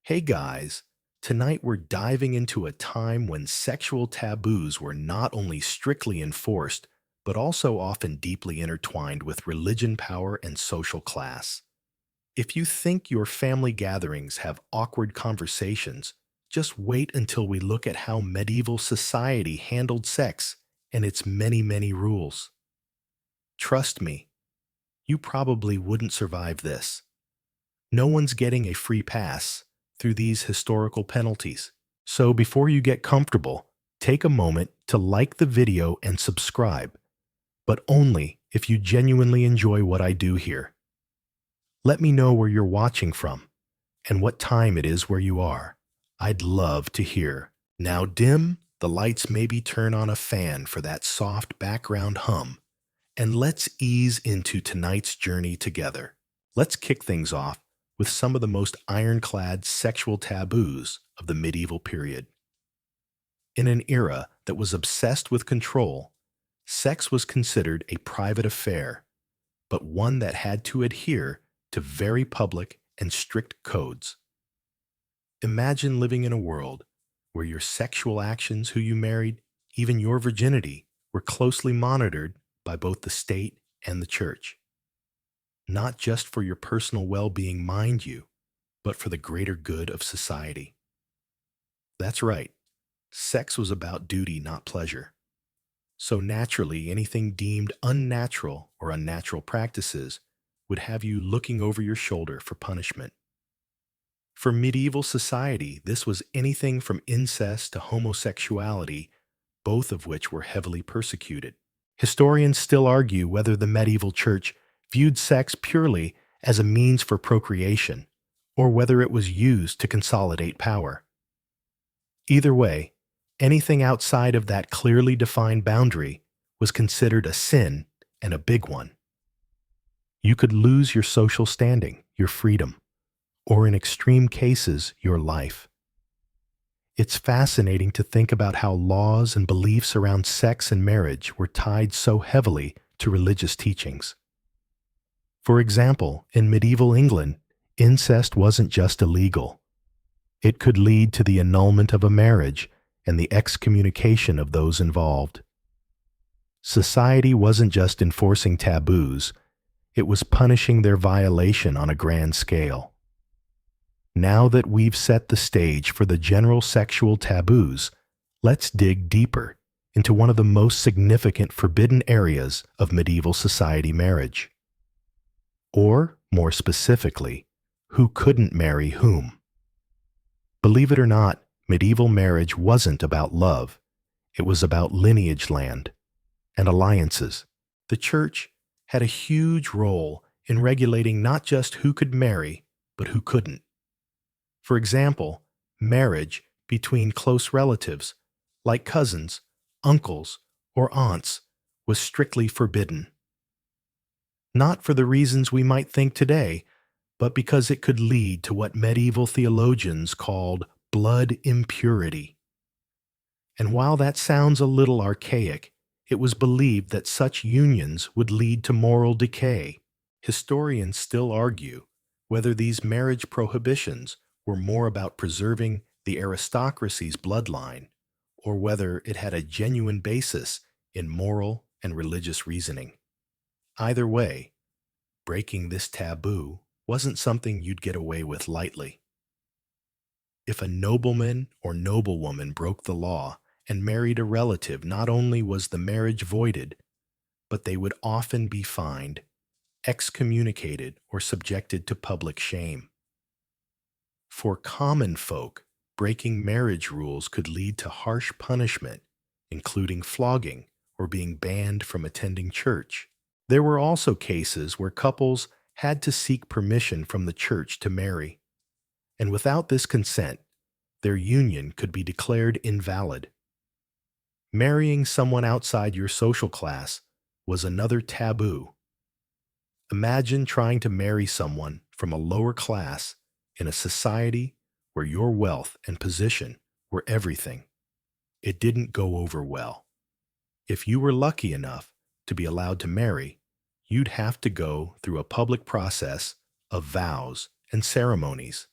Hey guys, tonight we're diving into a time when sexual taboos were not only strictly enforced, but also often deeply intertwined with religion, power, and social class. If you think your family gatherings have awkward conversations, just wait until we look at how medieval society handled sex and its many, many rules. Trust me, you probably wouldn't survive this. No one's getting a free pass through these historical penalties. So before you get comfortable, take a moment to like the video and subscribe, but only if you genuinely enjoy what I do here. Let me know where you're watching from and what time it is where you are. I'd love to hear. Now dim the lights, maybe turn on a fan for that soft background hum, and let's ease into tonight's journey together. Let's kick things off with some of the most ironclad sexual taboos of the medieval period. In an era that was obsessed with control, sex was considered a private affair, but one that had to adhere to very public and strict codes. Imagine living in a world where your sexual actions, who you married, even your virginity, were closely monitored by both the state and the church. Not just for your personal well-being, mind you, but for the greater good of society. That's right, sex was about duty, not pleasure. So naturally, anything deemed unnatural or unnatural practices would have you looking over your shoulder for punishment. For medieval society, this was anything from incest to homosexuality, both of which were heavily persecuted. Historians still argue whether the medieval church viewed sex purely as a means for procreation, or whether it was used to consolidate power. Either way, anything outside of that clearly defined boundary was considered a sin, and a big one. You could lose your social standing, your freedom, or in extreme cases, your life. It's fascinating to think about how laws and beliefs around sex and marriage were tied so heavily to religious teachings. For example, in medieval England, incest wasn't just illegal. It could lead to the annulment of a marriage and the excommunication of those involved. Society wasn't just enforcing taboos, it was punishing their violation on a grand scale. Now that we've set the stage for the general sexual taboos, let's dig deeper into one of the most significant forbidden areas of medieval society: marriage. Or, more specifically, who couldn't marry whom. Believe it or not, medieval marriage wasn't about love. It was about lineage land and alliances. The church had a huge role in regulating not just who could marry, but who couldn't. For example, marriage between close relatives, like cousins, uncles, or aunts, was strictly forbidden. Not for the reasons we might think today, but because it could lead to what medieval theologians called blood impurity. And while that sounds a little archaic, it was believed that such unions would lead to moral decay. Historians still argue whether these marriage prohibitions were more about preserving the aristocracy's bloodline, or whether it had a genuine basis in moral and religious reasoning. Either way, breaking this taboo wasn't something you'd get away with lightly. If a nobleman or noblewoman broke the law and married a relative, not only was the marriage voided, but they would often be fined, excommunicated, or subjected to public shame. For common folk, breaking marriage rules could lead to harsh punishment, including flogging or being banned from attending church. There were also cases where couples had to seek permission from the church to marry, and without this consent, their union could be declared invalid. Marrying someone outside your social class was another taboo. Imagine trying to marry someone from a lower class in a society where your wealth and position were everything. It didn't go over well. If you were lucky enough to be allowed to marry, you'd have to go through a public process of vows and ceremonies.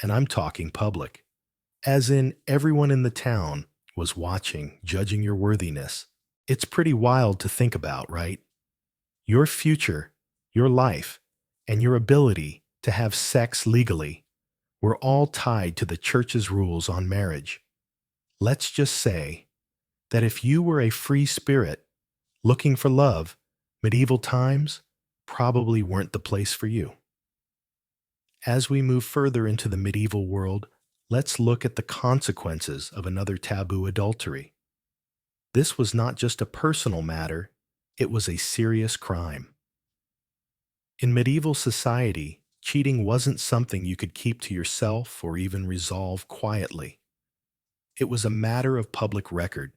And I'm talking public, as in everyone in the town was watching, judging your worthiness. It's pretty wild to think about, right? Your future, your life, and your ability to have sex legally were all tied to the church's rules on marriage. Let's just say that if you were a free spirit looking for love, medieval times probably weren't the place for you. As we move further into the medieval world, let's look at the consequences of another taboo, adultery. This was not just a personal matter, it was a serious crime. In medieval society, cheating wasn't something you could keep to yourself or even resolve quietly. It was a matter of public record,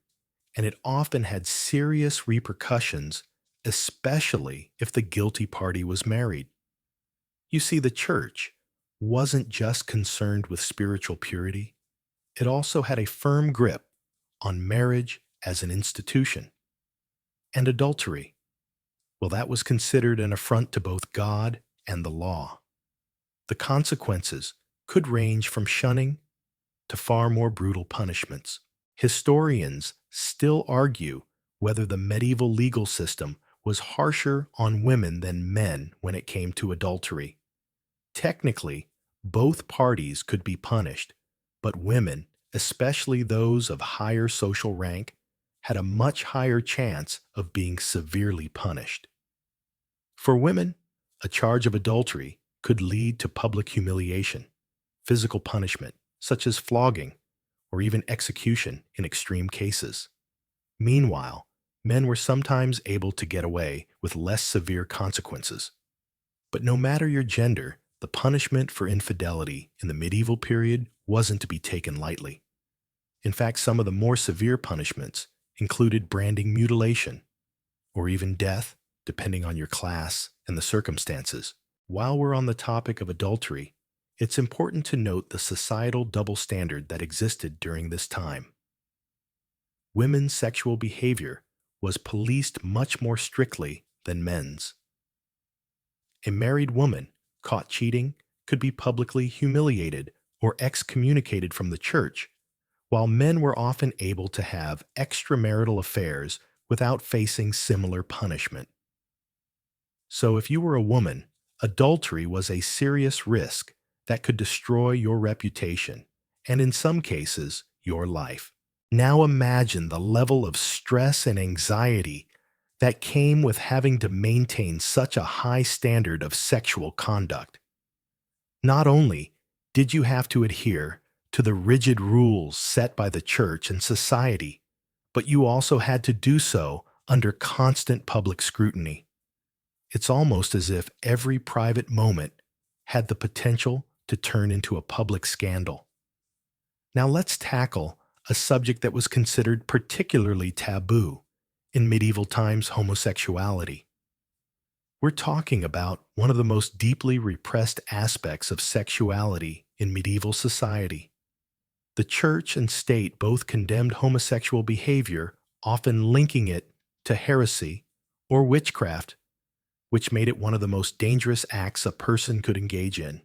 and it often had serious repercussions, especially if the guilty party was married. You see, the church wasn't just concerned with spiritual purity, it also had a firm grip on marriage as an institution. And adultery, well, that was considered an affront to both God and the law. The consequences could range from shunning to far more brutal punishments. Historians still argue whether the medieval legal system was harsher on women than men when it came to adultery. Technically, both parties could be punished, but women, especially those of higher social rank, had a much higher chance of being severely punished. For women, a charge of adultery could lead to public humiliation, physical punishment, such as flogging, or even execution in extreme cases. Meanwhile, men were sometimes able to get away with less severe consequences. But no matter your gender, the punishment for infidelity in the medieval period wasn't to be taken lightly. In fact, some of the more severe punishments included branding, mutilation, or even death, depending on your class and the circumstances. While we're on the topic of adultery, it's important to note the societal double standard that existed during this time. Women's sexual behavior was policed much more strictly than men's. A married woman caught cheating could be publicly humiliated or excommunicated from the church, while men were often able to have extramarital affairs without facing similar punishment. So if you were a woman, adultery was a serious risk that could destroy your reputation, and in some cases, your life. Now imagine the level of stress and anxiety that came with having to maintain such a high standard of sexual conduct. Not only did you have to adhere to the rigid rules set by the church and society, but you also had to do so under constant public scrutiny. It's almost as if every private moment had the potential to turn into a public scandal. Now let's tackle a subject that was considered particularly taboo in medieval times: homosexuality. We're talking about one of the most deeply repressed aspects of sexuality in medieval society. The church and state both condemned homosexual behavior, often linking it to heresy or witchcraft, which made it one of the most dangerous acts a person could engage in.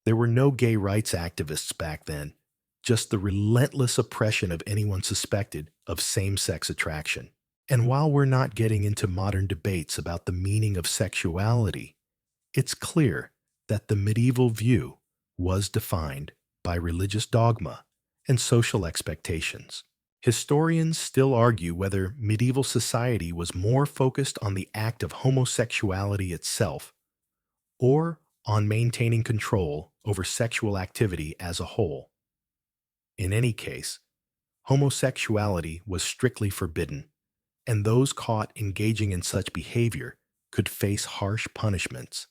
There were no gay rights activists back then, just the relentless oppression of anyone suspected of same-sex attraction. And while we're not getting into modern debates about the meaning of sexuality, it's clear that the medieval view was defined by religious dogma and social expectations. Historians still argue whether medieval society was more focused on the act of homosexuality itself or on maintaining control over sexual activity as a whole. In any case, homosexuality was strictly forbidden, and those caught engaging in such behavior could face harsh punishments.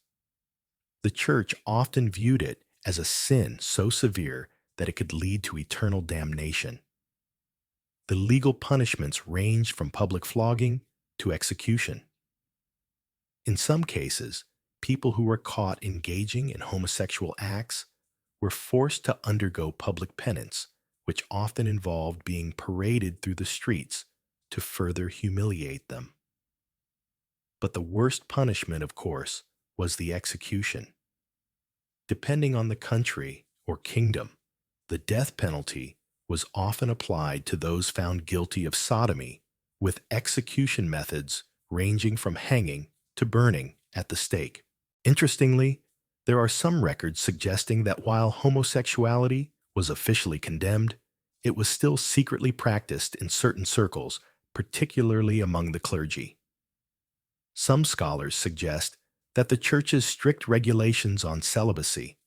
The church often viewed it as a sin so severe that it could lead to eternal damnation. The legal punishments ranged from public flogging to execution. In some cases, people who were caught engaging in homosexual acts were forced to undergo public penance, which often involved being paraded through the streets to further humiliate them. But the worst punishment, of course, was the execution. Depending on the country or kingdom. The death penalty was often applied to those found guilty of sodomy, with execution methods ranging from hanging to burning at the stake. Interestingly, there are some records suggesting that while homosexuality was officially condemned, it was still secretly practiced in certain circles, particularly among the clergy. Some scholars suggest that the Church's strict regulations on celibacy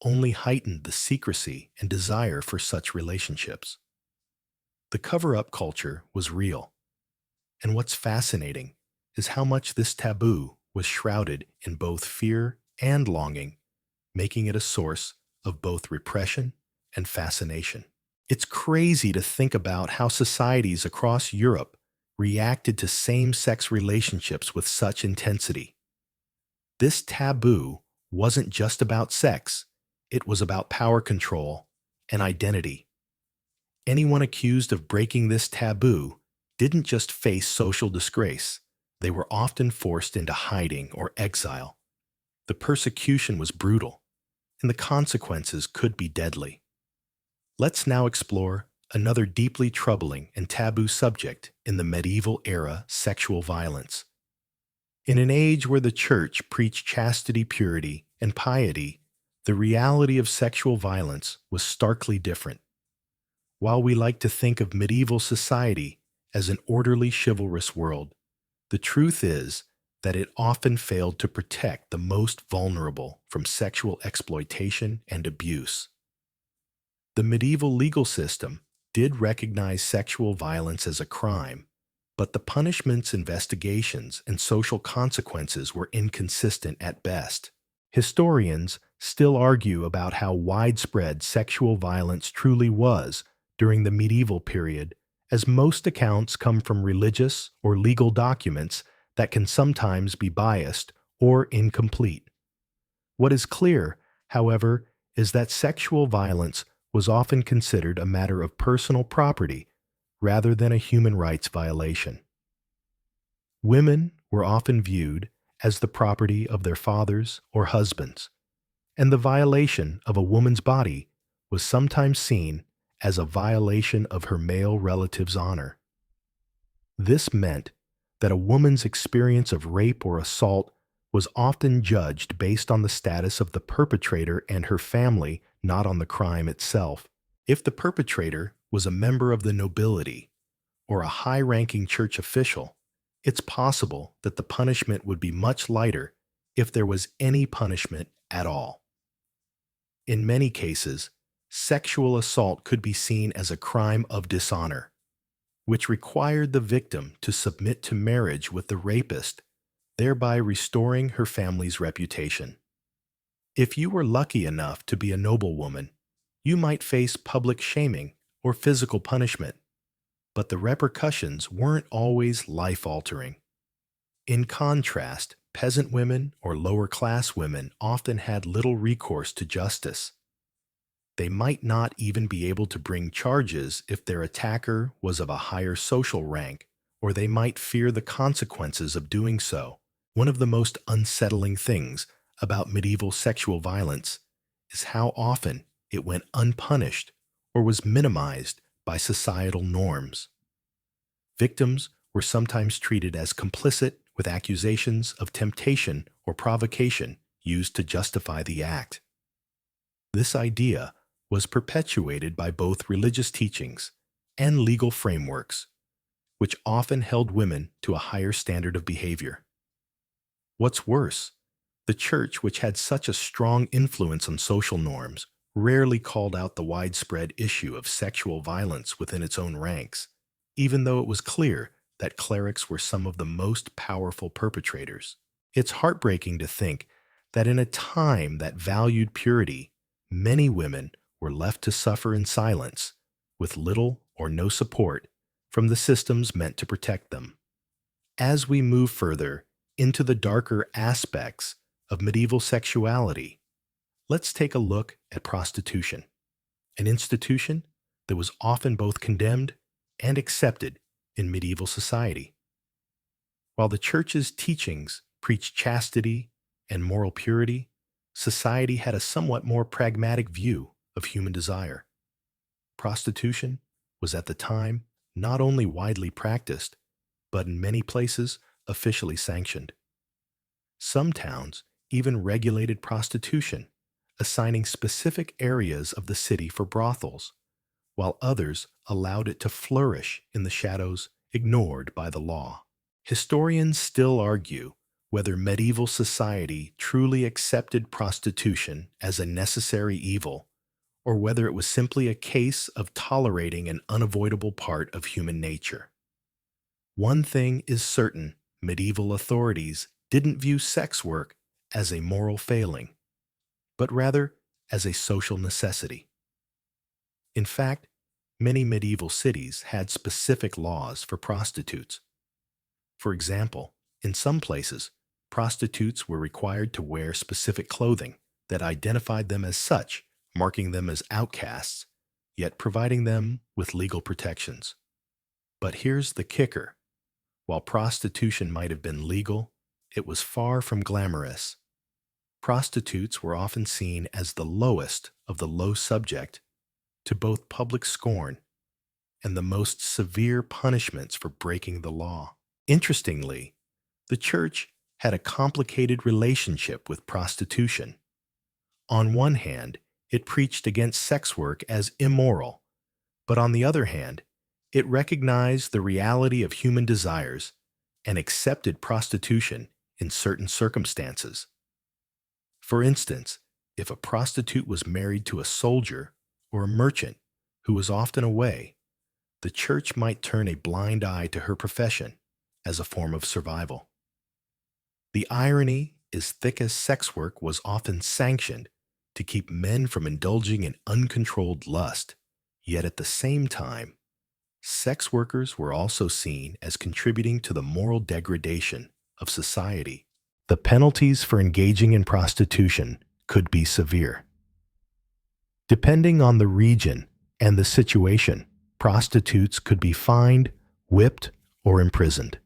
only heightened the secrecy and desire for such relationships. The cover-up culture was real, and what's fascinating is how much this taboo was shrouded in both fear and longing, making it a source of both repression and fascination. It's crazy to think about how societies across Europe reacted to same-sex relationships with such intensity. This taboo wasn't just about sex, it was about power control and identity. Anyone accused of breaking this taboo didn't just face social disgrace, they were often forced into hiding or exile. The persecution was brutal, and the consequences could be deadly. Let's now explore another deeply troubling and taboo subject in the medieval era: sexual violence. In an age where the Church preached chastity, purity, and piety, the reality of sexual violence was starkly different. While we like to think of medieval society as an orderly, chivalrous world, the truth is that it often failed to protect the most vulnerable from sexual exploitation and abuse. The medieval legal system did recognize sexual violence as a crime, but the punishments, investigations, and social consequences were inconsistent at best. Historians still argue about how widespread sexual violence truly was during the medieval period, as most accounts come from religious or legal documents that can sometimes be biased or incomplete. What is clear, however, is that sexual violence was often considered a matter of personal property rather than a human rights violation. Women were often viewed as the property of their fathers or husbands, and the violation of a woman's body was sometimes seen as a violation of her male relative's honor. This meant that a woman's experience of rape or assault was often judged based on the status of the perpetrator and her family, not on the crime itself. If the perpetrator was a member of the nobility or a high-ranking church official, it's possible that the punishment would be much lighter if there was any punishment at all. In many cases, sexual assault could be seen as a crime of dishonor, which required the victim to submit to marriage with the rapist, thereby restoring her family's reputation. If you were lucky enough to be a noblewoman, you might face public shaming or physical punishment, but the repercussions weren't always life-altering. In contrast, peasant women or lower-class women often had little recourse to justice. They might not even be able to bring charges if their attacker was of a higher social rank, or they might fear the consequences of doing so. One of the most unsettling things about medieval sexual violence is how often it went unpunished or was minimized by societal norms. Victims were sometimes treated as complicit, with accusations of temptation or provocation used to justify the act. This idea was perpetuated by both religious teachings and legal frameworks, which often held women to a higher standard of behavior. What's worse, the Church, which had such a strong influence on social norms, rarely called out the widespread issue of sexual violence within its own ranks, even though it was clear that clerics were some of the most powerful perpetrators. It's heartbreaking to think that in a time that valued purity, many women were left to suffer in silence, with little or no support from the systems meant to protect them. As we move further into the darker aspects of medieval sexuality, let's take a look at prostitution, an institution that was often both condemned and accepted in medieval society. While the Church's teachings preached chastity and moral purity, society had a somewhat more pragmatic view of human desire. Prostitution was at the time not only widely practiced, but in many places officially sanctioned. Some towns even regulated prostitution, assigning specific areas of the city for brothels, while others allowed it to flourish in the shadows ignored by the law. Historians still argue whether medieval society truly accepted prostitution as a necessary evil, or whether it was simply a case of tolerating an unavoidable part of human nature. One thing is certain: medieval authorities didn't view sex work as a moral failing, but rather as a social necessity. In fact, many medieval cities had specific laws for prostitutes. For example, in some places, prostitutes were required to wear specific clothing that identified them as such, marking them as outcasts, yet providing them with legal protections. But here's the kicker: while prostitution might have been legal, it was far from glamorous. Prostitutes were often seen as the lowest of the low, subject to both public scorn and the most severe punishments for breaking the law. Interestingly, the church had a complicated relationship with prostitution. On one hand, it preached against sex work as immoral, but on the other hand, it recognized the reality of human desires and accepted prostitution in certain circumstances. For instance, if a prostitute was married to a soldier or a merchant who was often away, the church might turn a blind eye to her profession as a form of survival. The irony is thick, as sex work was often sanctioned to keep men from indulging in uncontrolled lust, yet at the same time, sex workers were also seen as contributing to the moral degradation of society. The penalties for engaging in prostitution could be severe. Depending on the region and the situation, prostitutes could be fined, whipped, or imprisoned.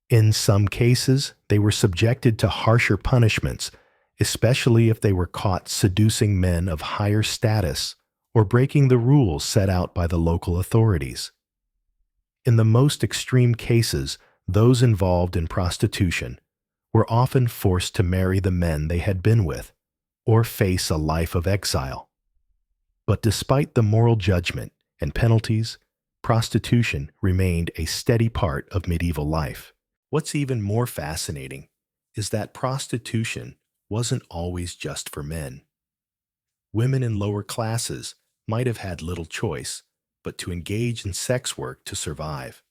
In some cases, they were subjected to harsher punishments, especially if they were caught seducing men of higher status or breaking the rules set out by the local authorities. In the most extreme cases, those involved in prostitution were often forced to marry the men they had been with, or face a life of exile. But despite the moral judgment and penalties, prostitution remained a steady part of medieval life. What's even more fascinating is that prostitution wasn't always just for men. Women in lower classes might have had little choice but to engage in sex work to survive.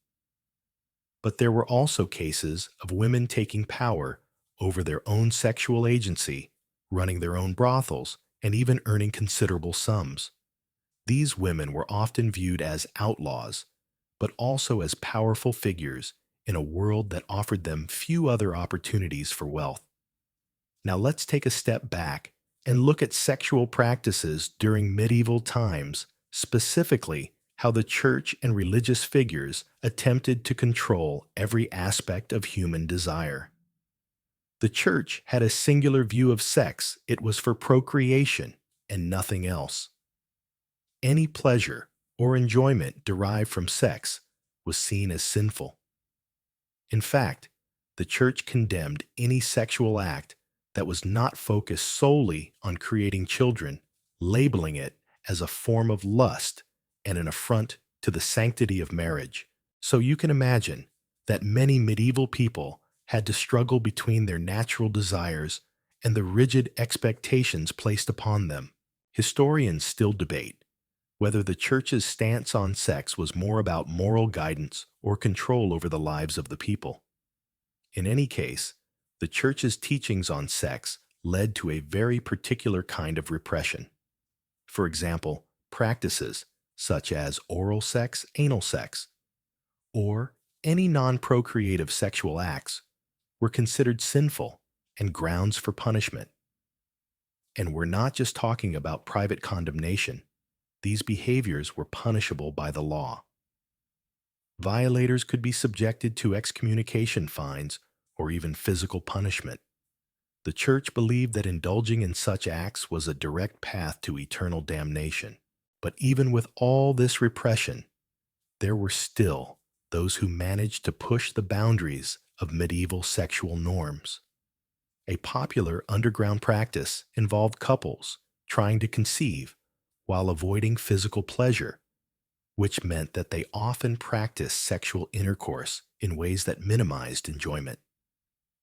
But there were also cases of women taking power over their own sexual agency, running their own brothels, and even earning considerable sums. These women were often viewed as outlaws, but also as powerful figures in a world that offered them few other opportunities for wealth. Now let's take a step back and look at sexual practices during medieval times, specifically how the church and religious figures attempted to control every aspect of human desire. The church had a singular view of sex: it was for procreation and nothing else. Any pleasure or enjoyment derived from sex was seen as sinful. In fact, the church condemned any sexual act that was not focused solely on creating children, labeling it as a form of lust and an affront to the sanctity of marriage. So you can imagine that many medieval people had to struggle between their natural desires and the rigid expectations placed upon them. Historians still debate whether the church's stance on sex was more about moral guidance or control over the lives of the people. In any case, the church's teachings on sex led to a very particular kind of repression. For example, practices such as oral sex, anal sex, or any non-procreative sexual acts were considered sinful and grounds for punishment. And we're not just talking about private condemnation. These behaviors were punishable by the law. Violators could be subjected to excommunication fines or even physical punishment. The church believed that indulging in such acts was a direct path to eternal damnation. But even with all this repression, there were still those who managed to push the boundaries of medieval sexual norms. A popular underground practice involved couples trying to conceive while avoiding physical pleasure, which meant that they often practiced sexual intercourse in ways that minimized enjoyment.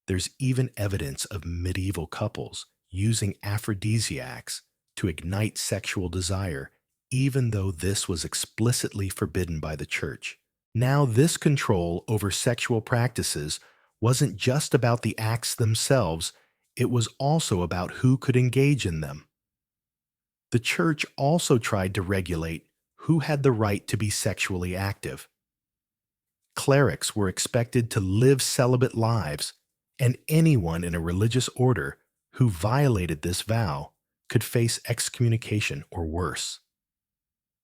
There's even evidence of medieval couples using aphrodisiacs to ignite sexual desire, even though this was explicitly forbidden by the church. Now, this control over sexual practices wasn't just about the acts themselves, it was also about who could engage in them. The church also tried to regulate who had the right to be sexually active. Clerics were expected to live celibate lives, and anyone in a religious order who violated this vow could face excommunication or worse.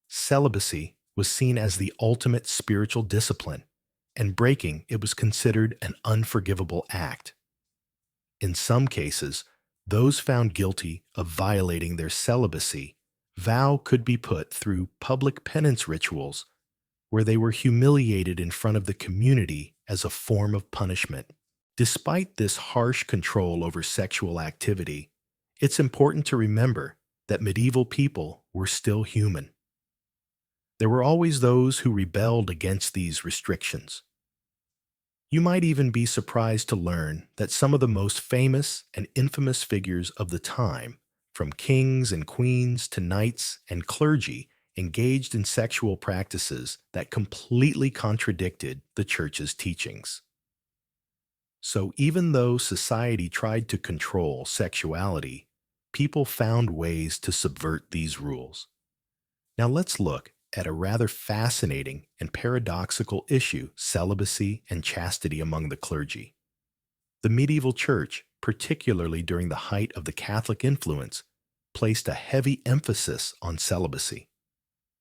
Celibacy was seen as the ultimate spiritual discipline, and breaking it was considered an unforgivable act. In some cases, those found guilty of violating their celibacy vow could be put through public penance rituals where they were humiliated in front of the community as a form of punishment. Despite this harsh control over sexual activity, it's important to remember that medieval people were still human. There were always those who rebelled against these restrictions. You might even be surprised to learn that some of the most famous and infamous figures of the time, from kings and queens to knights and clergy, engaged in sexual practices that completely contradicted the church's teachings. So even though society tried to control sexuality, people found ways to subvert these rules. Now let's look at a rather fascinating and paradoxical issue: celibacy and chastity among the clergy. The medieval church, particularly during the height of the Catholic influence, placed a heavy emphasis on celibacy.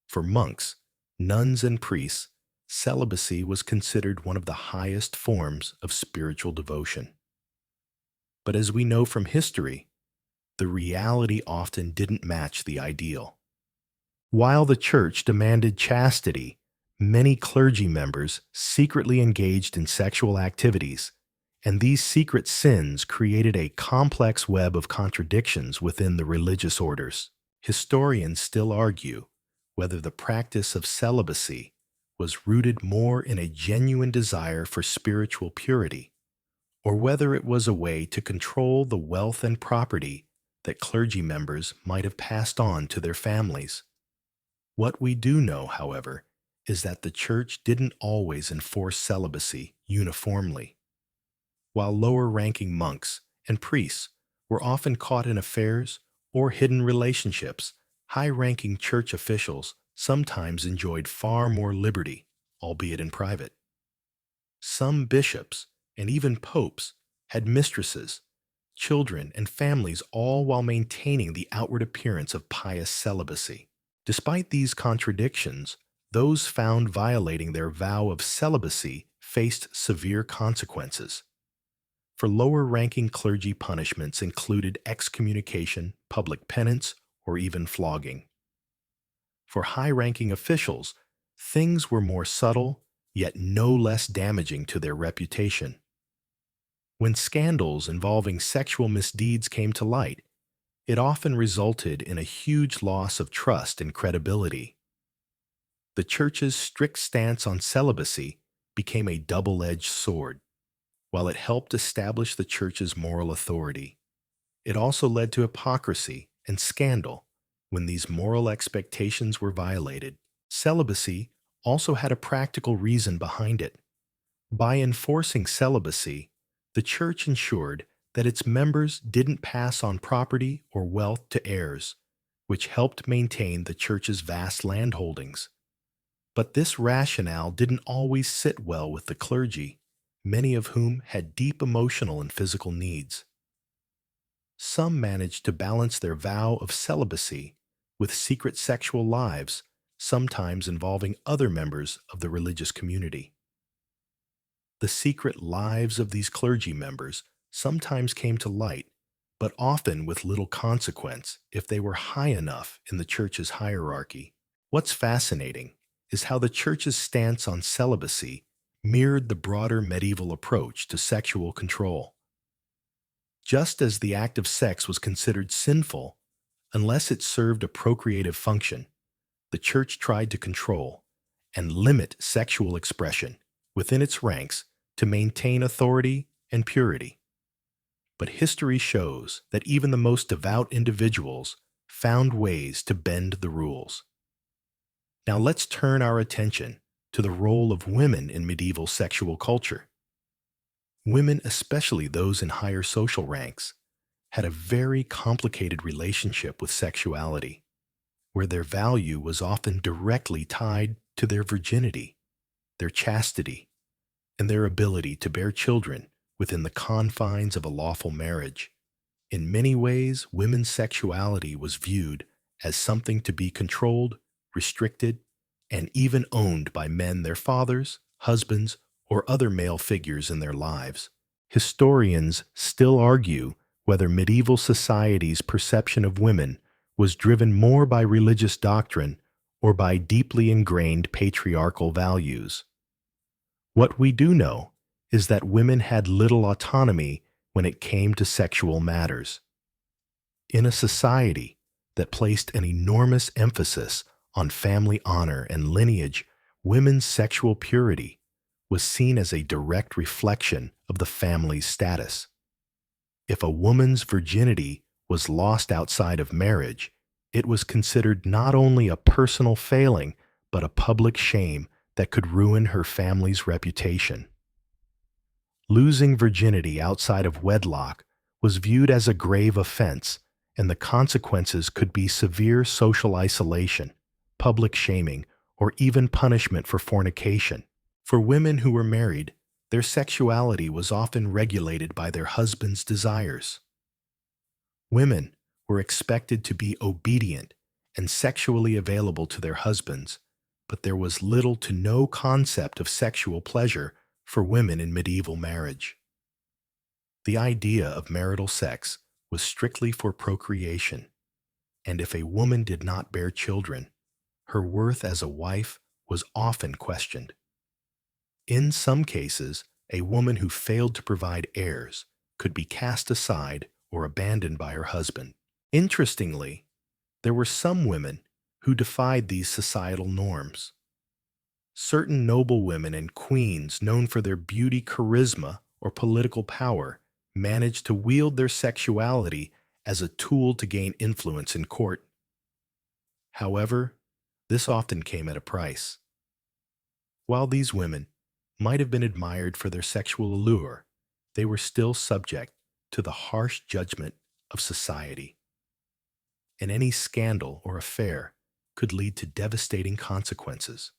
For monks, nuns, and priests, celibacy was considered one of the highest forms of spiritual devotion. But as we know from history, the reality often didn't match the ideal. While the church demanded chastity, many clergy members secretly engaged in sexual activities, and these secret sins created a complex web of contradictions within the religious orders. Historians still argue whether the practice of celibacy was rooted more in a genuine desire for spiritual purity, or whether it was a way to control the wealth and property that clergy members might have passed on to their families. What we do know, however, is that the church didn't always enforce celibacy uniformly. While lower-ranking monks and priests were often caught in affairs or hidden relationships, high-ranking church officials sometimes enjoyed far more liberty, albeit in private. Some bishops and even popes had mistresses, children, and families, all while maintaining the outward appearance of pious celibacy. Despite these contradictions, those found violating their vow of celibacy faced severe consequences. For lower-ranking clergy, punishments included excommunication, public penance, or even flogging. For high-ranking officials, things were more subtle, yet no less damaging to their reputation. When scandals involving sexual misdeeds came to light, it often resulted in a huge loss of trust and credibility. The church's strict stance on celibacy became a double-edged sword. While it helped establish the church's moral authority, it also led to hypocrisy and scandal when these moral expectations were violated. Celibacy also had a practical reason behind it. By enforcing celibacy, the church ensured that its members didn't pass on property or wealth to heirs, which helped maintain the church's vast landholdings. But this rationale didn't always sit well with the clergy, many of whom had deep emotional and physical needs. Some managed to balance their vow of celibacy with secret sexual lives, sometimes involving other members of the religious community. The secret lives of these clergy members sometimes came to light but often with little consequence if they were high enough in the church's hierarchy. What's fascinating is how the church's stance on celibacy mirrored the broader medieval approach to sexual control. Just as the act of sex was considered sinful unless it served a procreative function, the church tried to control and limit sexual expression within its ranks to maintain authority and purity. But history shows that even the most devout individuals found ways to bend the rules. Now let's turn our attention to the role of women in medieval sexual culture. Women, especially those in higher social ranks, had a very complicated relationship with sexuality, where their value was often directly tied to their virginity, their chastity, and their ability to bear children within the confines of a lawful marriage. In many ways, women's sexuality was viewed as something to be controlled, restricted, and even owned by men, their fathers, husbands, or other male figures in their lives. Historians still argue whether medieval society's perception of women was driven more by religious doctrine or by deeply ingrained patriarchal values. What we do know is that women had little autonomy when it came to sexual matters. In a society that placed an enormous emphasis on family honor and lineage, women's sexual purity was seen as a direct reflection of the family's status. If a woman's virginity was lost outside of marriage, it was considered not only a personal failing, but a public shame that could ruin her family's reputation. Losing virginity outside of wedlock was viewed as a grave offense, and the consequences could be severe social isolation, public shaming, or even punishment for fornication. For women who were married, their sexuality was often regulated by their husband's desires. Women were expected to be obedient and sexually available to their husbands, but there was little to no concept of sexual pleasure for women in medieval marriage. The idea of marital sex was strictly for procreation, and if a woman did not bear children, her worth as a wife was often questioned. In some cases, a woman who failed to provide heirs could be cast aside or abandoned by her husband. Interestingly, there were some women who defied these societal norms. Certain noble women and queens known for their beauty, charisma, or political power managed to wield their sexuality as a tool to gain influence in court. However, this often came at a price. While these women might have been admired for their sexual allure, they were still subject to the harsh judgment of society. And any scandal or affair could lead to devastating consequences.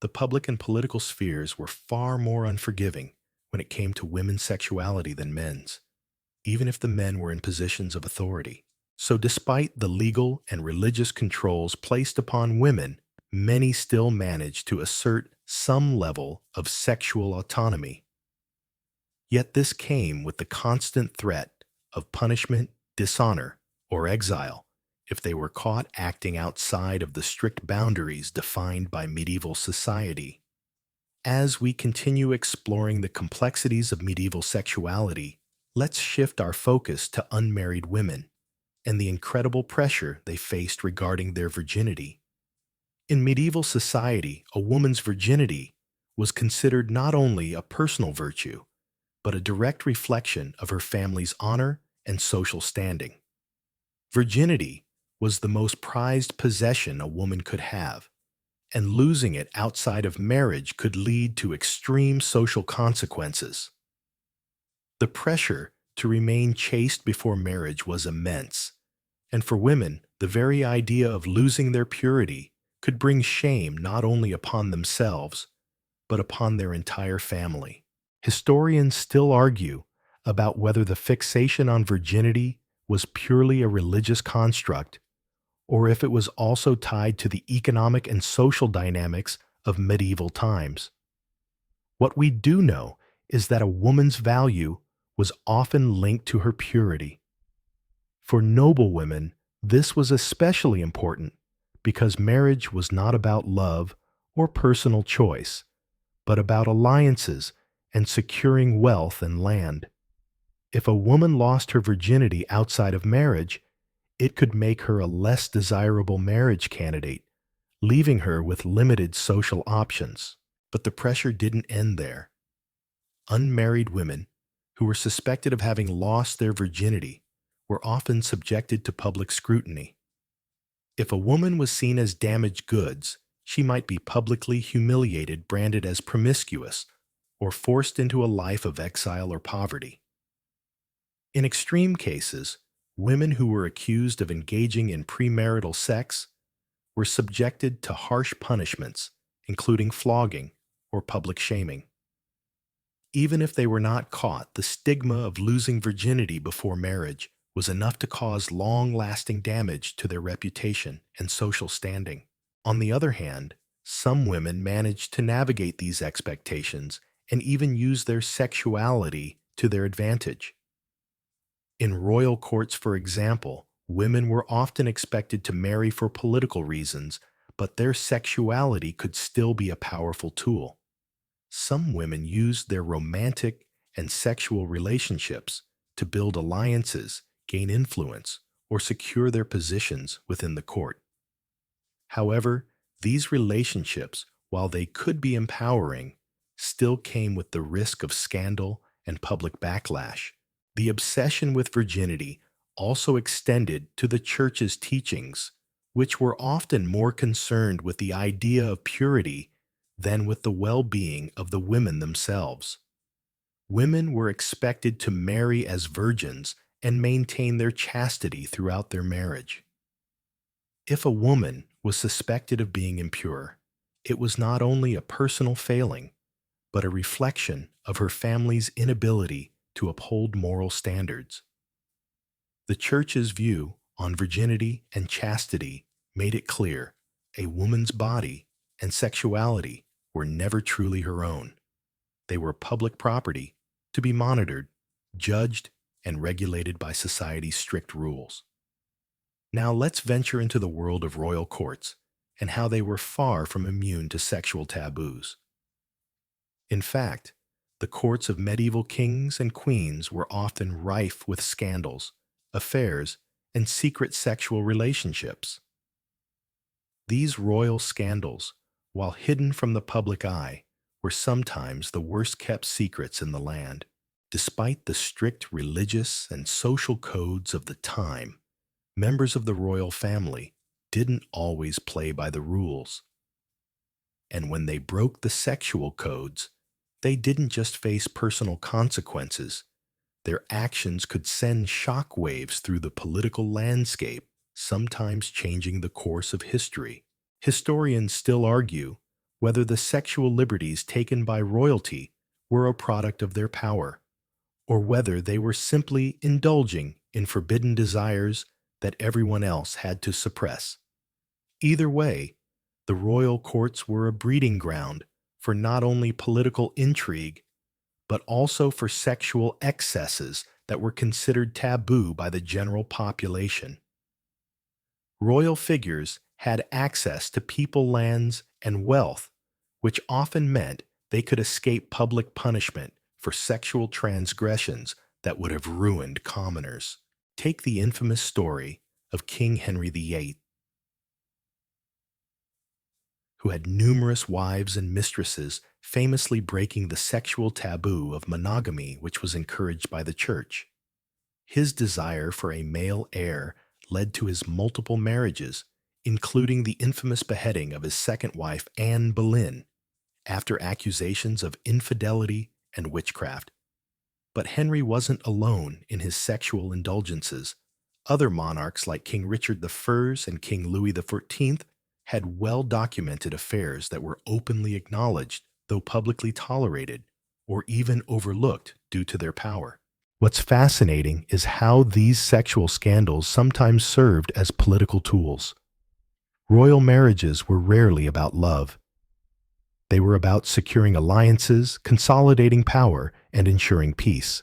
The public and political spheres were far more unforgiving when it came to women's sexuality than men's, even if the men were in positions of authority. So despite the legal and religious controls placed upon women, many still managed to assert some level of sexual autonomy. Yet this came with the constant threat of punishment, dishonor, or exile if they were caught acting outside of the strict boundaries defined by medieval society. As we continue exploring the complexities of medieval sexuality, let's shift our focus to unmarried women and the incredible pressure they faced regarding their virginity. In medieval society, a woman's virginity was considered not only a personal virtue, but a direct reflection of her family's honor and social standing. Virginity was the most prized possession a woman could have, and losing it outside of marriage could lead to extreme social consequences. The pressure to remain chaste before marriage was immense, and for women, the very idea of losing their purity could bring shame not only upon themselves, but upon their entire family. Historians still argue about whether the fixation on virginity was purely a religious construct or if it was also tied to the economic and social dynamics of medieval times. What we do know is that a woman's value was often linked to her purity. For noble women, this was especially important because marriage was not about love or personal choice, but about alliances and securing wealth and land. If a woman lost her virginity outside of marriage, it could make her a less desirable marriage candidate, leaving her with limited social options. But the pressure didn't end there. Unmarried women who were suspected of having lost their virginity were often subjected to public scrutiny. If a woman was seen as damaged goods, she might be publicly humiliated, branded as promiscuous, or forced into a life of exile or poverty. In extreme cases, women who were accused of engaging in premarital sex were subjected to harsh punishments, including flogging or public shaming. Even if they were not caught, the stigma of losing virginity before marriage was enough to cause long-lasting damage to their reputation and social standing. On the other hand, some women managed to navigate these expectations and even use their sexuality to their advantage. In royal courts, for example, women were often expected to marry for political reasons, but their sexuality could still be a powerful tool. Some women used their romantic and sexual relationships to build alliances, gain influence, or secure their positions within the court. However, these relationships, while they could be empowering, still came with the risk of scandal and public backlash. The obsession with virginity also extended to the church's teachings, which were often more concerned with the idea of purity than with the well-being of the women themselves. Women were expected to marry as virgins and maintain their chastity throughout their marriage. If a woman was suspected of being impure, it was not only a personal failing, but a reflection of her family's inability to uphold moral standards. The Church's view on virginity and chastity made it clear a woman's body and sexuality were never truly her own. They were public property to be monitored, judged, and regulated by society's strict rules. Now let's venture into the world of royal courts and how they were far from immune to sexual taboos. In fact, the courts of medieval kings and queens were often rife with scandals, affairs, and secret sexual relationships. These royal scandals, while hidden from the public eye, were sometimes the worst-kept secrets in the land. Despite the strict religious and social codes of the time, members of the royal family didn't always play by the rules. And when they broke the sexual codes, they didn't just face personal consequences. Their actions could send shockwaves through the political landscape, sometimes changing the course of history. Historians still argue whether the sexual liberties taken by royalty were a product of their power, or whether they were simply indulging in forbidden desires that everyone else had to suppress. Either way, the royal courts were a breeding ground for not only political intrigue, but also for sexual excesses that were considered taboo by the general population. Royal figures had access to people, lands, and wealth, which often meant they could escape public punishment for sexual transgressions that would have ruined commoners. Take the infamous story of King Henry VIII, who had numerous wives and mistresses, famously breaking the sexual taboo of monogamy which was encouraged by the church. His desire for a male heir led to his multiple marriages, including the infamous beheading of his second wife, Anne Boleyn, after accusations of infidelity and witchcraft. But Henry wasn't alone in his sexual indulgences. Other monarchs like King Richard I and King Louis XIV had well-documented affairs that were openly acknowledged, though publicly tolerated, or even overlooked due to their power. What's fascinating is how these sexual scandals sometimes served as political tools. Royal marriages were rarely about love. They were about securing alliances, consolidating power, and ensuring peace.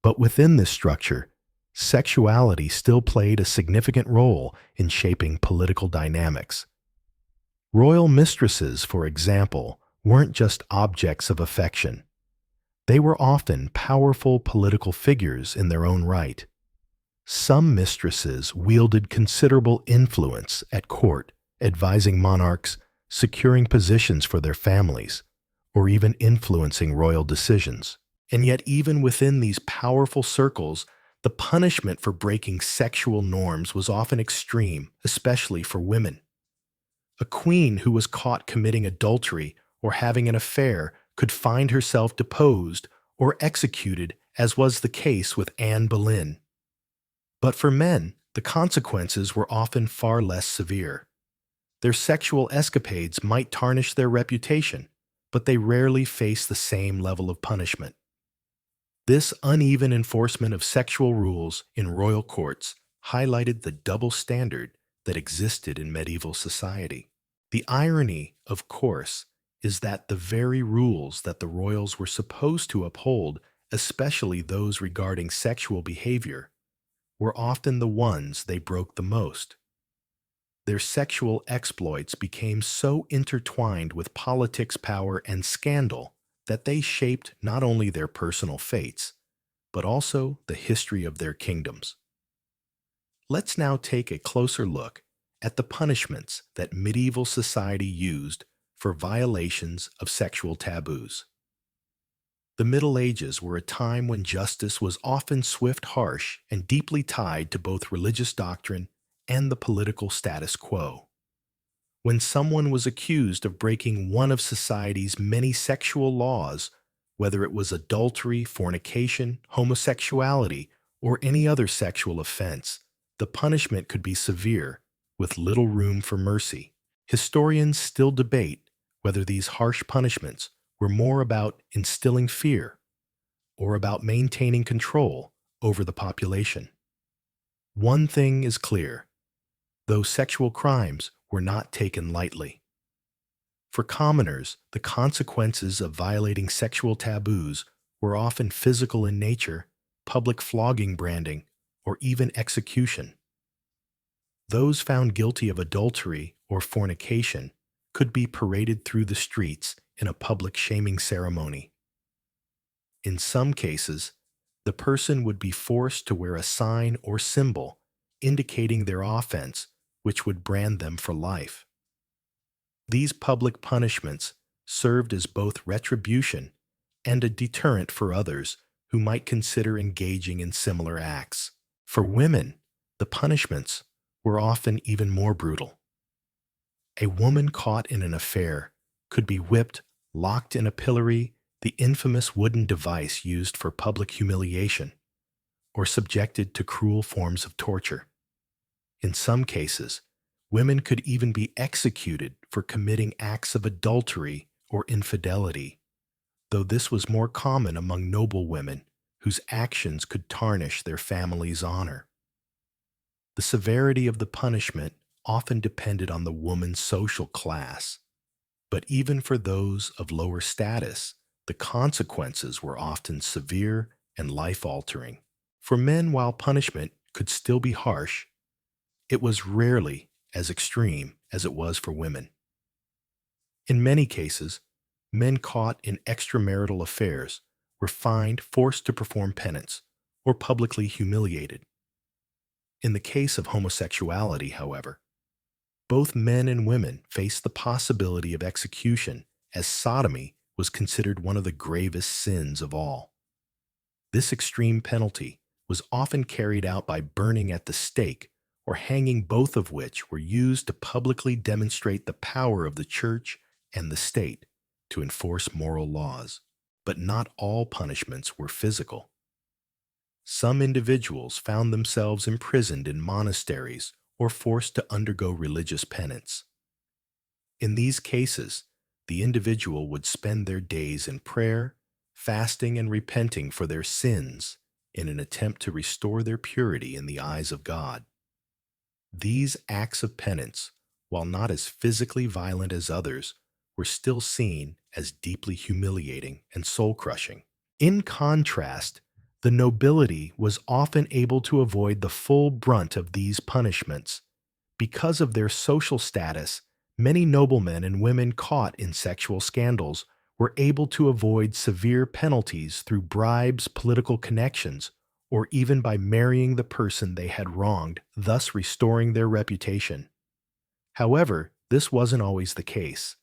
But within this structure, sexuality still played a significant role in shaping political dynamics. Royal mistresses, for example, weren't just objects of affection. They were often powerful political figures in their own right. Some mistresses wielded considerable influence at court, advising monarchs, securing positions for their families, or even influencing royal decisions. And yet, even within these powerful circles, the punishment for breaking sexual norms was often extreme, especially for women. A queen who was caught committing adultery or having an affair could find herself deposed or executed, as was the case with Anne Boleyn. But for men, the consequences were often far less severe. Their sexual escapades might tarnish their reputation, but they rarely faced the same level of punishment. This uneven enforcement of sexual rules in royal courts highlighted the double standard that existed in medieval society. The irony, of course, is that the very rules that the royals were supposed to uphold, especially those regarding sexual behavior, were often the ones they broke the most. Their sexual exploits became so intertwined with politics, power, and scandal that they shaped not only their personal fates, but also the history of their kingdoms. Let's now take a closer look at the punishments that medieval society used for violations of sexual taboos. The Middle Ages were a time when justice was often swift, harsh, and deeply tied to both religious doctrine and the political status quo. When someone was accused of breaking one of society's many sexual laws, whether it was adultery, fornication, homosexuality, or any other sexual offense, the punishment could be severe, with little room for mercy. Historians still debate whether these harsh punishments were more about instilling fear or about maintaining control over the population. One thing is clear: those sexual crimes were not taken lightly. For commoners, the consequences of violating sexual taboos were often physical in nature, public flogging, branding, or even execution. Those found guilty of adultery or fornication could be paraded through the streets in a public shaming ceremony. In some cases, the person would be forced to wear a sign or symbol indicating their offense, which would brand them for life. These public punishments served as both retribution and a deterrent for others who might consider engaging in similar acts. For women, the punishments were often even more brutal. A woman caught in an affair could be whipped, locked in a pillory, the infamous wooden device used for public humiliation, or subjected to cruel forms of torture. In some cases, women could even be executed for committing acts of adultery or infidelity, though this was more common among noble women whose actions could tarnish their family's honor. The severity of the punishment often depended on the woman's social class, but even for those of lower status, the consequences were often severe and life-altering. For men, while punishment could still be harsh, it was rarely as extreme as it was for women. In many cases, men caught in extramarital affairs were fined, forced to perform penance, or publicly humiliated. In the case of homosexuality, however, both men and women faced the possibility of execution, as sodomy was considered one of the gravest sins of all. This extreme penalty was often carried out by burning at the stake or hanging, both of which were used to publicly demonstrate the power of the church and the state to enforce moral laws. But not all punishments were physical. Some individuals found themselves imprisoned in monasteries or forced to undergo religious penance. In these cases, the individual would spend their days in prayer, fasting, and repenting for their sins in an attempt to restore their purity in the eyes of God. These acts of penance, while not as physically violent as others, were still seen as deeply humiliating and soul-crushing. In contrast, The nobility was often able to avoid the full brunt of these punishments. Because of their social status, many noblemen and women caught in sexual scandals were able to avoid severe penalties through bribes, political connections, or even by marrying the person they had wronged, thus restoring their reputation. However, this wasn't always the case.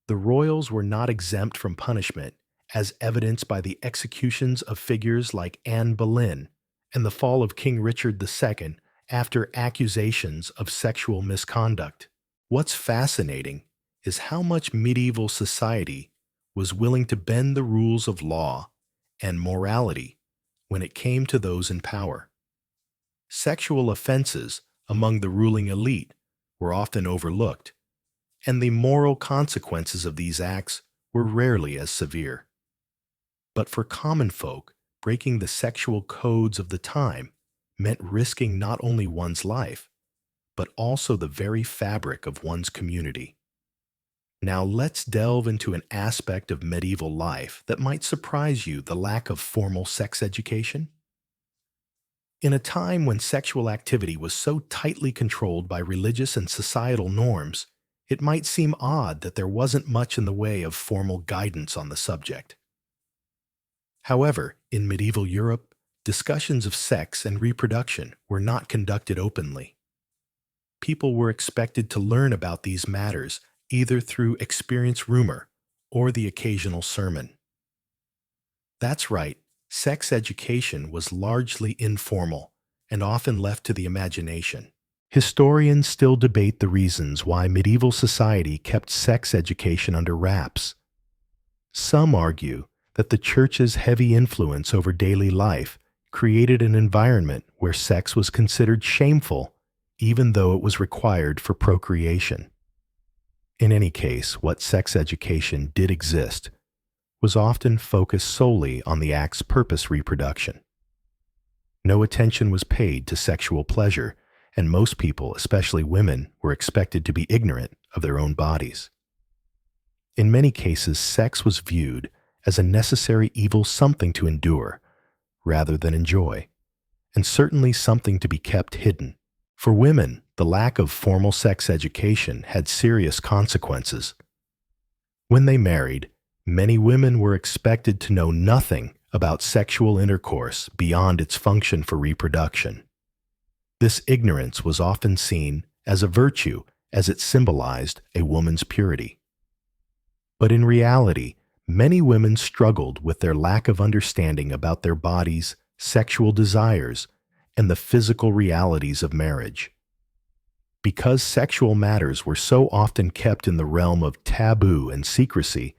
The royals were not exempt from punishment, as evidenced by the executions of figures like Anne Boleyn and the fall of King Richard II after accusations of sexual misconduct. What's fascinating is how much medieval society was willing to bend the rules of law and morality when it came to those in power. Sexual offenses among the ruling elite were often overlooked, and the moral consequences of these acts were rarely as severe. But for common folk, breaking the sexual codes of the time meant risking not only one's life, but also the very fabric of one's community. Now let's delve into an aspect of medieval life that might surprise you: the lack of formal sex education. In a time when sexual activity was so tightly controlled by religious and societal norms, it might seem odd that there wasn't much in the way of formal guidance on the subject. However, in medieval Europe, discussions of sex and reproduction were not conducted openly. People were expected to learn about these matters either through experience rumor or the occasional sermon. That's right, sex education was largely informal and often left to the imagination. Historians still debate the reasons why medieval society kept sex education under wraps. Some argue that the church's heavy influence over daily life created an environment where sex was considered shameful, even though it was required for procreation. In any case, what sex education did exist was often focused solely on the act's purpose: reproduction. No attention was paid to sexual pleasure, and most people, especially women, were expected to be ignorant of their own bodies. In many cases, sex was viewed as a necessary evil, something to endure rather than enjoy, and certainly something to be kept hidden. For women, the lack of formal sex education had serious consequences. When they married, many women were expected to know nothing about sexual intercourse beyond its function for reproduction. This ignorance was often seen as a virtue, as it symbolized a woman's purity. But in reality, many women struggled with their lack of understanding about their bodies, sexual desires, and the physical realities of marriage. Because sexual matters were so often kept in the realm of taboo and secrecy,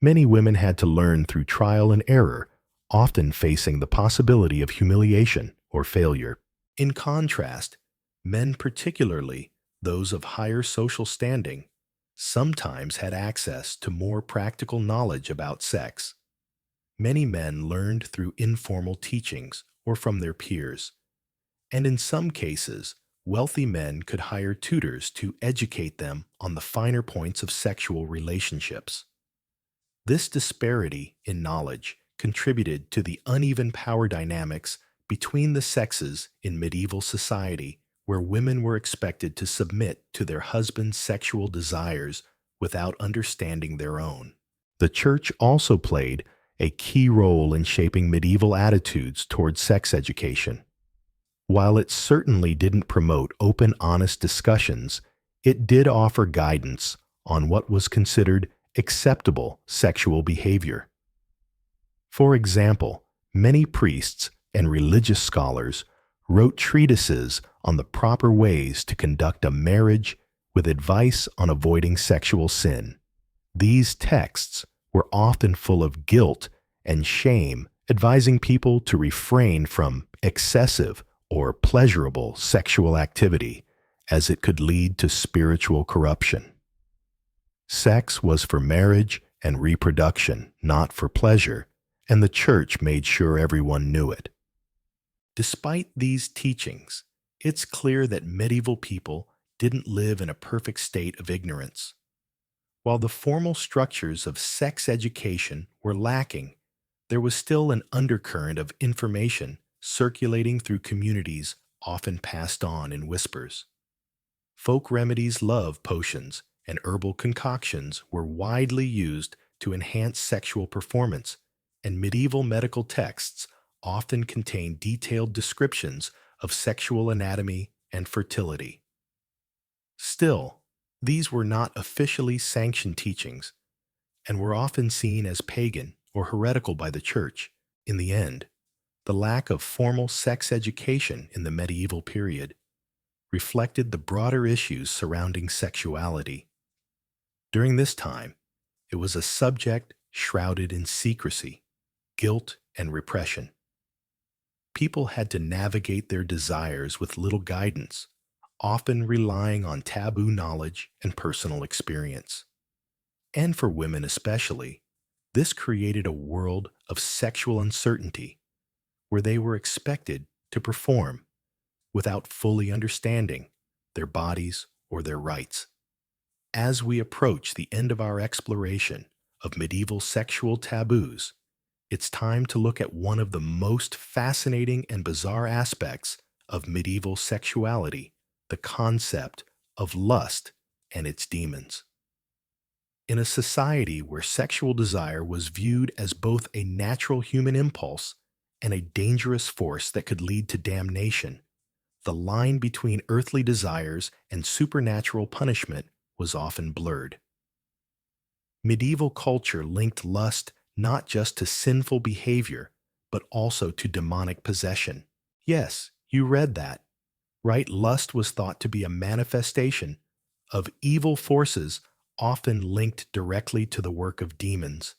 many women had to learn through trial and error, often facing the possibility of humiliation or failure. In contrast, men, particularly those of higher social standing, sometimes had access to more practical knowledge about sex. Many men learned through informal teachings or from their peers, and in some cases, wealthy men could hire tutors to educate them on the finer points of sexual relationships. This disparity in knowledge contributed to the uneven power dynamics between the sexes in medieval society, where women were expected to submit to their husband's sexual desires without understanding their own. The church also played a key role in shaping medieval attitudes towards sex education. While it certainly didn't promote open, honest discussions, it did offer guidance on what was considered acceptable sexual behavior. For example, many priests and religious scholars wrote treatises on the proper ways to conduct a marriage, with advice on avoiding sexual sin. These texts were often full of guilt and shame, advising people to refrain from excessive or pleasurable sexual activity, as it could lead to spiritual corruption. Sex was for marriage and reproduction, not for pleasure, and the church made sure everyone knew it. Despite these teachings, it's clear that medieval people didn't live in a perfect state of ignorance. While the formal structures of sex education were lacking, there was still an undercurrent of information circulating through communities often passed on in whispers. Folk remedies, love potions, and herbal concoctions were widely used to enhance sexual performance, and medieval medical texts often contain detailed descriptions of sexual anatomy and fertility. Still, these were not officially sanctioned teachings and were often seen as pagan or heretical by the Church. In the end, the lack of formal sex education in the medieval period reflected the broader issues surrounding sexuality. During this time, it was a subject shrouded in secrecy, guilt, and repression. People had to navigate their desires with little guidance, often relying on taboo knowledge and personal experience. And for women especially, this created a world of sexual uncertainty where they were expected to perform without fully understanding their bodies or their rights. As we approach the end of our exploration of medieval sexual taboos, it's time to look at one of the most fascinating and bizarre aspects of medieval sexuality, the concept of lust and its demons. In a society where sexual desire was viewed as both a natural human impulse and a dangerous force that could lead to damnation, the line between earthly desires and supernatural punishment was often blurred. Medieval culture linked lust not just to sinful behavior, but also to demonic possession. Yes, you read that. Right? Lust was thought to be a manifestation of evil forces often linked directly to the work of demons.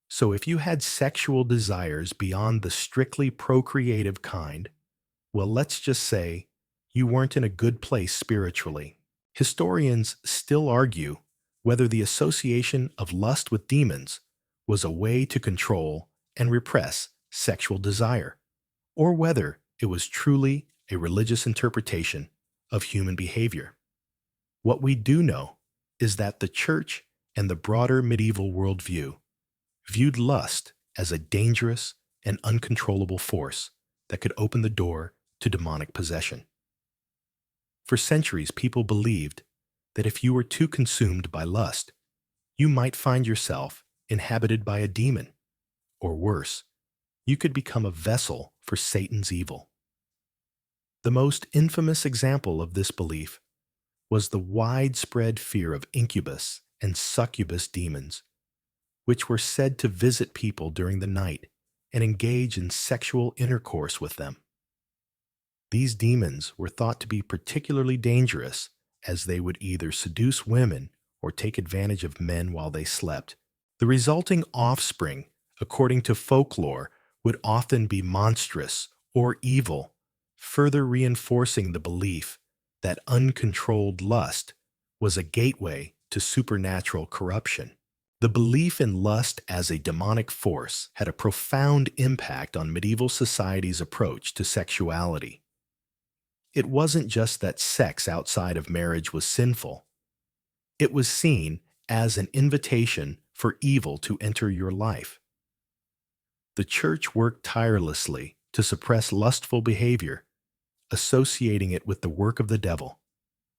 So if you had sexual desires beyond the strictly procreative kind, well, let's just say you weren't in a good place spiritually. Historians still argue whether the association of lust with demons was a way to control and repress sexual desire, or whether it was truly a religious interpretation of human behavior. What we do know is that the Church and the broader medieval worldview viewed lust as a dangerous and uncontrollable force that could open the door to demonic possession. For centuries, people believed that if you were too consumed by lust, you might find yourself inhabited by a demon, or worse, you could become a vessel for Satan's evil. The most infamous example of this belief was the widespread fear of incubus and succubus demons, which were said to visit people during the night and engage in sexual intercourse with them. These demons were thought to be particularly dangerous as they would either seduce women or take advantage of men while they slept. The resulting offspring, according to folklore, would often be monstrous or evil, further reinforcing the belief that uncontrolled lust was a gateway to supernatural corruption. The belief in lust as a demonic force had a profound impact on medieval society's approach to sexuality. It wasn't just that sex outside of marriage was sinful. It was seen as an invitation for evil to enter your life. The Church worked tirelessly to suppress lustful behavior, associating it with the work of the devil,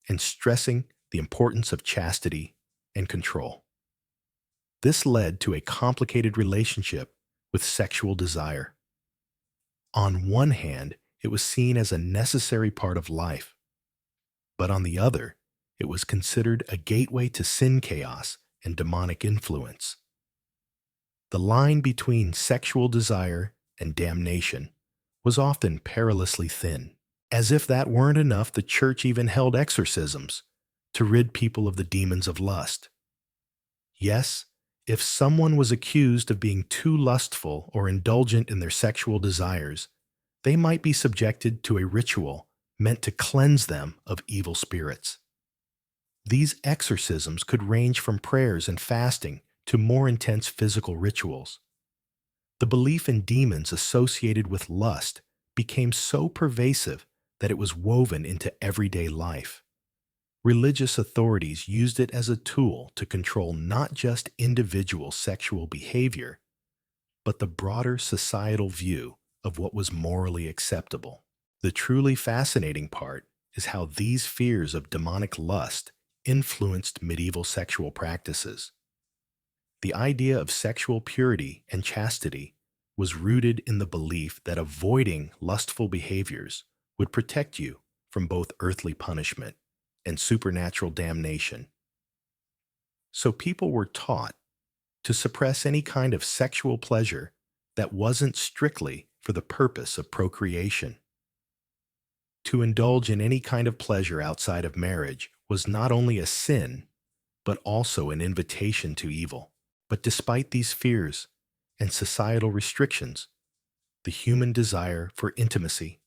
and stressing the importance of chastity and control. This led to a complicated relationship with sexual desire. On one hand, it was seen as a necessary part of life, but on the other, it was considered a gateway to sin chaos and demonic influence. The line between sexual desire and damnation was often perilously thin. As if that weren't enough, the Church even held exorcisms to rid people of the demons of lust. Yes, if someone was accused of being too lustful or indulgent in their sexual desires, they might be subjected to a ritual meant to cleanse them of evil spirits. These exorcisms could range from prayers and fasting to more intense physical rituals. The belief in demons associated with lust became so pervasive that it was woven into everyday life. Religious authorities used it as a tool to control not just individual sexual behavior, but the broader societal view of what was morally acceptable. The truly fascinating part is how these fears of demonic lust influenced medieval sexual practices. The idea of sexual purity and chastity was rooted in the belief that avoiding lustful behaviors would protect you from both earthly punishment and supernatural damnation. So people were taught to suppress any kind of sexual pleasure that wasn't strictly for the purpose of procreation. To indulge in any kind of pleasure outside of marriage was not only a sin, but also an invitation to evil. But despite these fears and societal restrictions, the human desire for intimacy,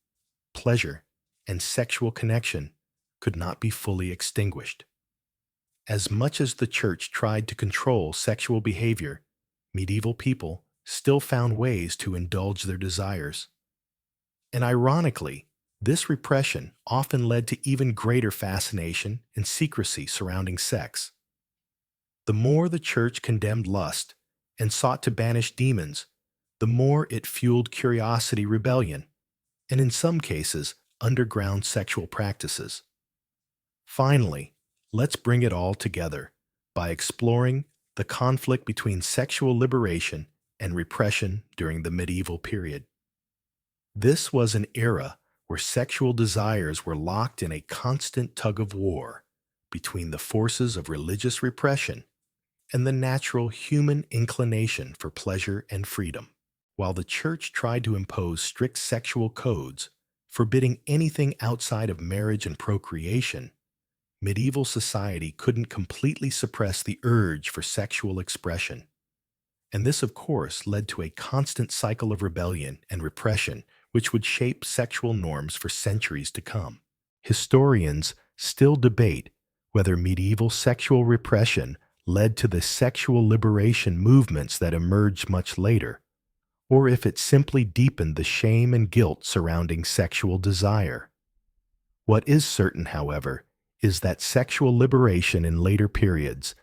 pleasure, and sexual connection could not be fully extinguished. As much as the church tried to control sexual behavior, medieval people still found ways to indulge their desires. And ironically, this repression often led to even greater fascination and secrecy surrounding sex. The more the church condemned lust and sought to banish demons, the more it fueled curiosity, rebellion, and in some cases, underground sexual practices. Finally, let's bring it all together by exploring the conflict between sexual liberation and repression during the medieval period. This was an era where sexual desires were locked in a constant tug of war between the forces of religious repression and the natural human inclination for pleasure and freedom. While the church tried to impose strict sexual codes, forbidding anything outside of marriage and procreation, medieval society couldn't completely suppress the urge for sexual expression. And this, of course, led to a constant cycle of rebellion and repression, which would shape sexual norms for centuries to come. Historians still debate whether medieval sexual repression led to the sexual liberation movements that emerged much later, or if it simply deepened the shame and guilt surrounding sexual desire. What is certain, however, is that sexual liberation in later periods,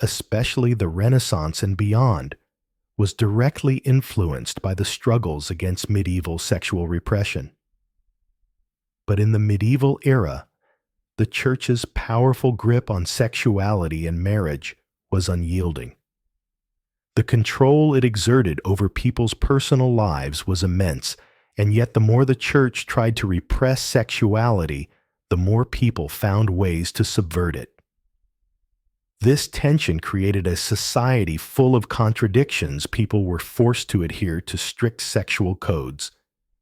especially the Renaissance and beyond, was directly influenced by the struggles against medieval sexual repression. But in the medieval era, the church's powerful grip on sexuality and marriage was unyielding. The control it exerted over people's personal lives was immense, and yet the more the church tried to repress sexuality, the more people found ways to subvert it. This tension created a society full of contradictions. People were forced to adhere to strict sexual codes,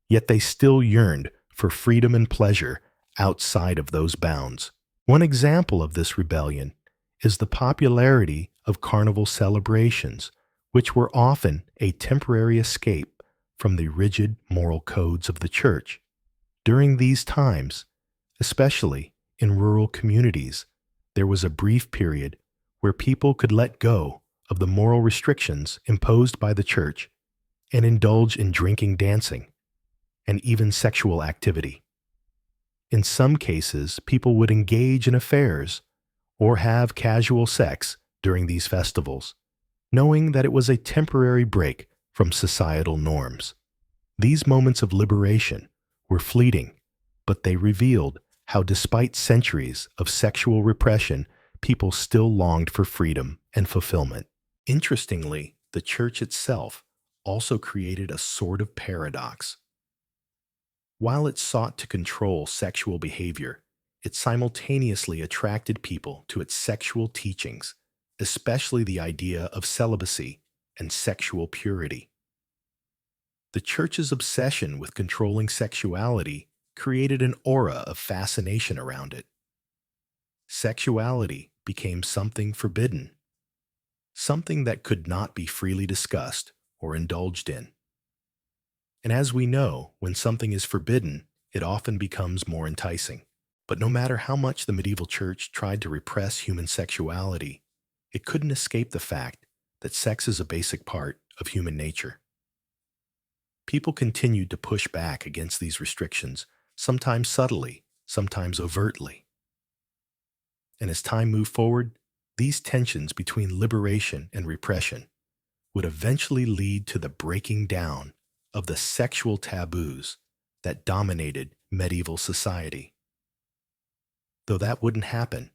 yet they still yearned for freedom and pleasure outside of those bounds. One example of this rebellion is the popularity of carnival celebrations, which were often a temporary escape from the rigid moral codes of the church. During these times, especially in rural communities, there was a brief period where people could let go of the moral restrictions imposed by the church and indulge in drinking, dancing, and even sexual activity. In some cases, people would engage in affairs or have casual sex during these festivals, knowing that it was a temporary break from societal norms. These moments of liberation were fleeting, but they revealed how, despite centuries of sexual repression, people still longed for freedom and fulfillment. Interestingly, the church itself also created a sort of paradox. While it sought to control sexual behavior, it simultaneously attracted people to its sexual teachings, especially the idea of celibacy and sexual purity. The church's obsession with controlling sexuality created an aura of fascination around it. Sexuality became something forbidden, something that could not be freely discussed or indulged in. And as we know, when something is forbidden, it often becomes more enticing. But no matter how much the medieval church tried to repress human sexuality, it couldn't escape the fact that sex is a basic part of human nature. People continued to push back against these restrictions, sometimes subtly, sometimes overtly. And as time moved forward, these tensions between liberation and repression would eventually lead to the breaking down of the sexual taboos that dominated medieval society. Though that wouldn't happen,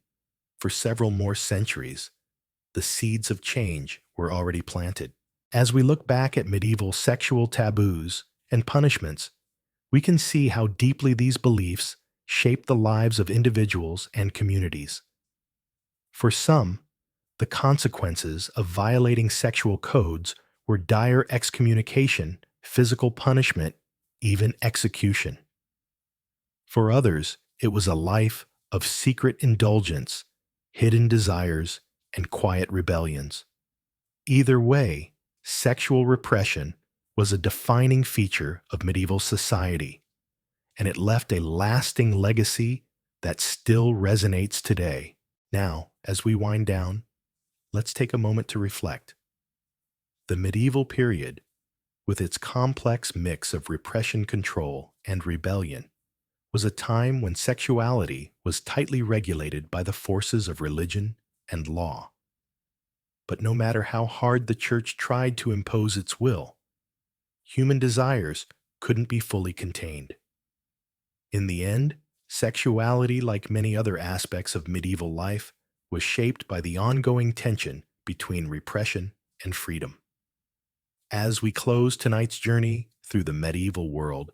for several more centuries, the seeds of change were already planted. As we look back at medieval sexual taboos and punishments, we can see how deeply these beliefs shaped the lives of individuals and communities. For some, the consequences of violating sexual codes were dire excommunication, physical punishment, even execution. For others, it was a life of secret indulgence, hidden desires, and quiet rebellions. Either way, sexual repression was a defining feature of medieval society, and it left a lasting legacy that still resonates today. Now, as we wind down, let's take a moment to reflect. The medieval period, with its complex mix of repression, control, and rebellion, was a time when sexuality was tightly regulated by the forces of religion and law. But no matter how hard the church tried to impose its will, human desires couldn't be fully contained. In the end, sexuality, like many other aspects of medieval life, was shaped by the ongoing tension between repression and freedom. As we close tonight's journey through the medieval world,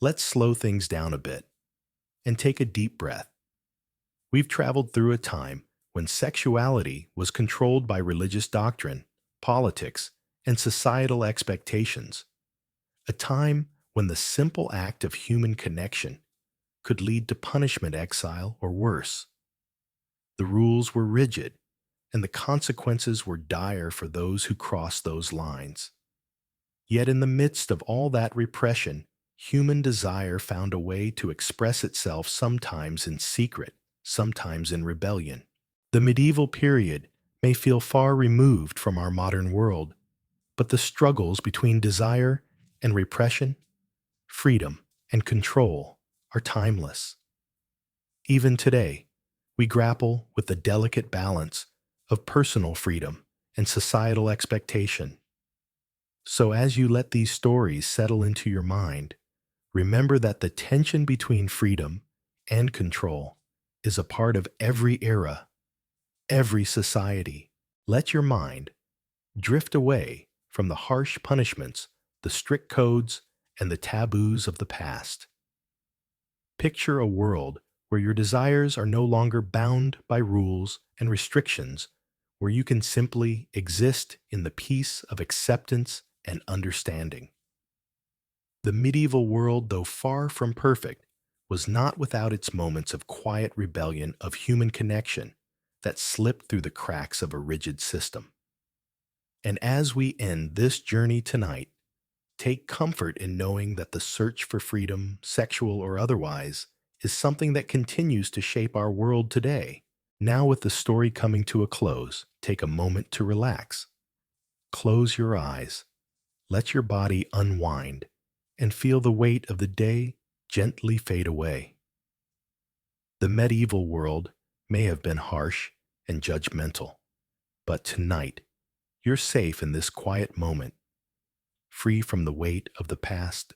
let's slow things down a bit and take a deep breath. We've traveled through a time when sexuality was controlled by religious doctrine, politics, and societal expectations, a time when the simple act of human connection could lead to punishment, exile, or worse. The rules were rigid, and the consequences were dire for those who crossed those lines. Yet in the midst of all that repression, human desire found a way to express itself, sometimes in secret, sometimes in rebellion. The medieval period may feel far removed from our modern world, but the struggles between desire and repression, freedom and control, are timeless. Even today, we grapple with the delicate balance of personal freedom and societal expectation. So as you let these stories settle into your mind, remember that the tension between freedom and control is a part of every era, every society. Let your mind drift away from the harsh punishments, the strict codes, and the taboos of the past. Picture a world where your desires are no longer bound by rules and restrictions, where you can simply exist in the peace of acceptance and understanding. The medieval world, though far from perfect, was not without its moments of quiet rebellion, of human connection that slipped through the cracks of a rigid system. And as we end this journey tonight, take comfort in knowing that the search for freedom, sexual or otherwise, is something that continues to shape our world today. Now, with the story coming to a close, take a moment to relax. Close your eyes, let your body unwind, and feel the weight of the day gently fade away. The medieval world may have been harsh and judgmental, but tonight, you're safe in this quiet moment, free from the weight of the past